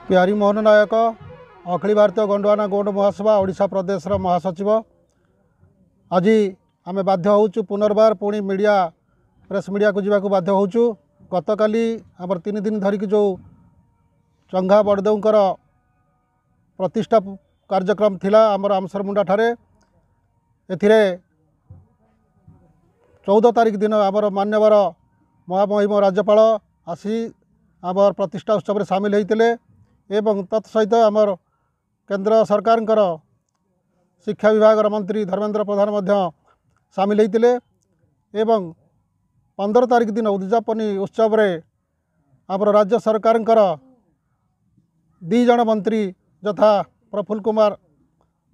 प्यारी मोहन नायक अखिल भारतीय गंडवाना गौंड महासभा ओडिशा प्रदेश महासचिव। आज आम बाध्य होचु पुनर्बार पुणी मीडिया प्रेस मीडिया को जावाक बाध्य होचु। गतकाली आमर 3 दिन धरिकी जो चंगा बड़देवकर प्रतिष्ठा कार्यक्रम थिला आमर आमसरमुंडा ठारे। एथिरे 14 तारिख दिन आमर मान्यवर महामहिम राज्यपाल आसी आमर प्रतिष्ठा उत्सव सामिल होते एवं तत्सहित आमर केंद्र सरकार शिक्षा विभाग मंत्री धर्मेंद्र प्रधान सामिल होते एवं 15 तारिख दिन उद्यापनी उत्सव रे आमर राज्य सरकार 2 जन मंत्री यथा प्रफुल्ल कुमार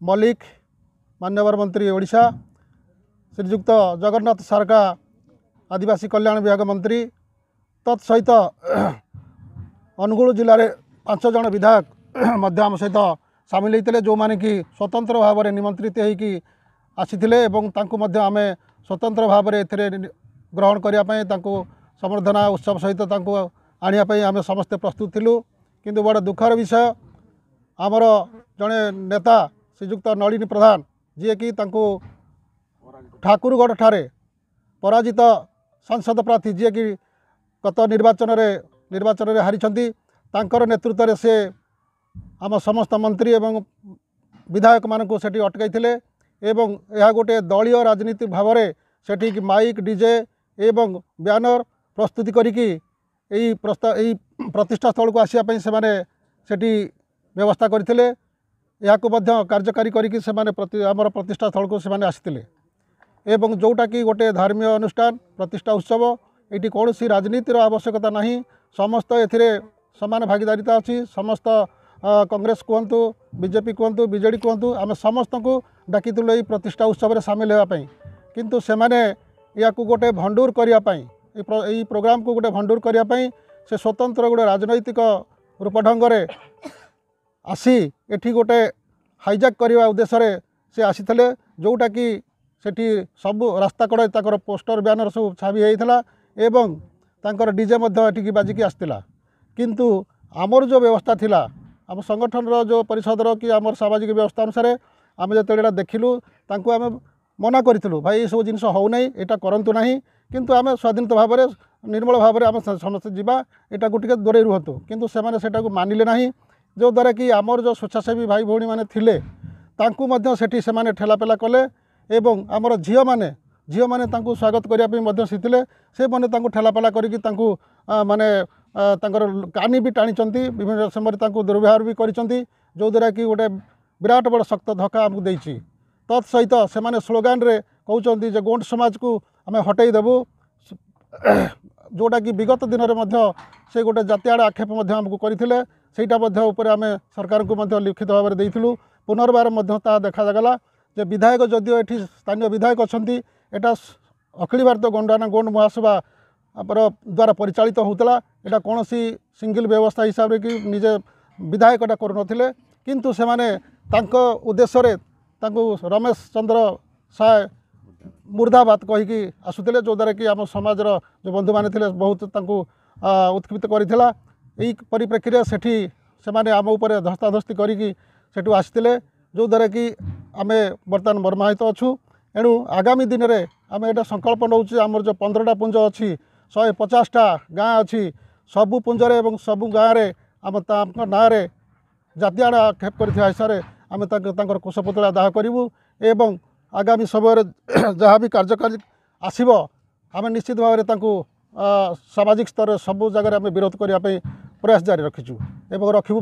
मल्लिक मान्यवर मंत्री ओडिशा, श्रीजुक्त जगन्नाथ सारका आदिवासी कल्याण विभाग मंत्री, तत्सहित अनुगुल जिले में 5 जन विधायक आम सहित सामिल होते जो माने कि स्वतंत्र भाव में निमंत्रित होगी आसी आम स्वतंत्र भाव में ग्रहण करने संबर्धना उत्सव सहित आने आम समस्ते प्रस्तुत थिलु। किंतु बड़ दुखर विषय आमर जड़े नेता श्रीजुक्त नलिनी प्रधान जी कि ठाकुरगढ़ ठारे पराजित सांसद प्रार्थी जी कि गत निर्वाचन रे हारी तांकर नेतृत्व में से आम समस्त मंत्री एवं विधायक मानक सेठी अटकाई एवं यह गोटे दलीय राजनीति भाव में सेठी माइक डीजे एवं ब्यानर प्रस्तुति करिकी प्रतिष्ठा स्थल को आसापी से व्यवस्था करते कार्यकारी करिकी आमर प्रतिष्ठा स्थल को से आसते एवं जोटा कि गोटे धार्मिक अनुष्ठान प्रतिष्ठा उत्सव ये कौन सी राजनीतिर आवश्यकता नहीं। समस्त एथिरे समान भागीदारिता अच्छी। समस्त कांग्रेस कहतु बीजेपी कहतु बीजेडी कहतु आम समस्त को डाकी प्रतिष्ठा उत्सव सामिल होगापी किंतु से मैंने या गोटे भंडूर करने प्रोग्राम को गोटे भंडूर करने से स्वतंत्र गोटे राजनैतिक रूप ढंग से आसी एठी गोटे हाईजैक करने उद्देश्य से आसी जोटा कि सेठी सब रास्ता कड़े ताकर पोस्टर ब्यानर सब छापी होता एवं तांकर डीजे एठिकी बाजिकी आसला। किंतु आमर जो व्यवस्था थिला आम संगठन जो परिषदर कि आमर सामाजिक व्यवस्था अनुसार आम जो देखिलु तांको आम मना करूँ भाई ये सब जिन हो नहीं यहाँ करूँ ना किंतु आम स्वाधीन भाव में निर्मल भाव में आम समस्त जावा यहाँ को टे दूरे रुहतु किंतु सेमाने सेटा को मानिले नहीं जो द्वारा कि आमर जो स्वेच्छासेवी भाई भौणी मैंने थिले तांकु मध्य सेठी सेमाने ठेलापेला कले एवं आमर झील मैंने तांकु स्वागत करने सीथिले से मैंने तांकु ठेलापेला करिकी तांकु माने तांकर कानी भी टाणी विभिन्न समय दुर्व्यवहार भी करिसंती जो द्वारा कि गोटे विराट बड़ शक्त धक्का आमको देछि। तत्सहित से माने स्लोगान रे कहउचंती जे गोंड समाज को आम हटई देबू जोटा कि विगत दिन में से गोटे जातीय आक्षेप आमको करथिले सेटा आम सरकार को लिखित भाव में देइथिलु। पुनर्बार देखागला जे विधायक जदिओ एठी स्थानीय विधायक अच्छी एटा अखिल भारतीय गंडवाना गौंड महासभा द्वारा परिचालित होता यहाँ कौन सी सिंगल व्यवस्था हिसाब से कि निजे विधायकटा करुनथिले किंतु से माने तांको उद्देश्य रमेश चंद्र साय मुर्दाबाद कहीकि आसुले जो द्वारा कि आम समाजर जो बंधु मैंने थे बहुत उत्क्षिप्त करथिला। यही परिप्रेक्षी सेठी से माने आम उपर धस्ताधस्ती करिकी सेठू आसते जो द्वारा कि आम बर्तमान मर्माहित अच्छू। एणु आगामी दिन में आम यहाँ संकल्प नौ आमर जो 15टा पुंज अच्छी 150टा गाँ अच्छी सबू पुंजरे एवं सबू गाँव में आम ना जातीय आक्षेप कर हिसाब से आम कुशपुतला दाह करूँ एवं आगामी समय जहाँ भी कार्यकारी आसब आम निश्चित भाव में सामाजिक स्तर सबू जगह आम विरोध करने प्रयास जारी रखीचु एवं रखिबु।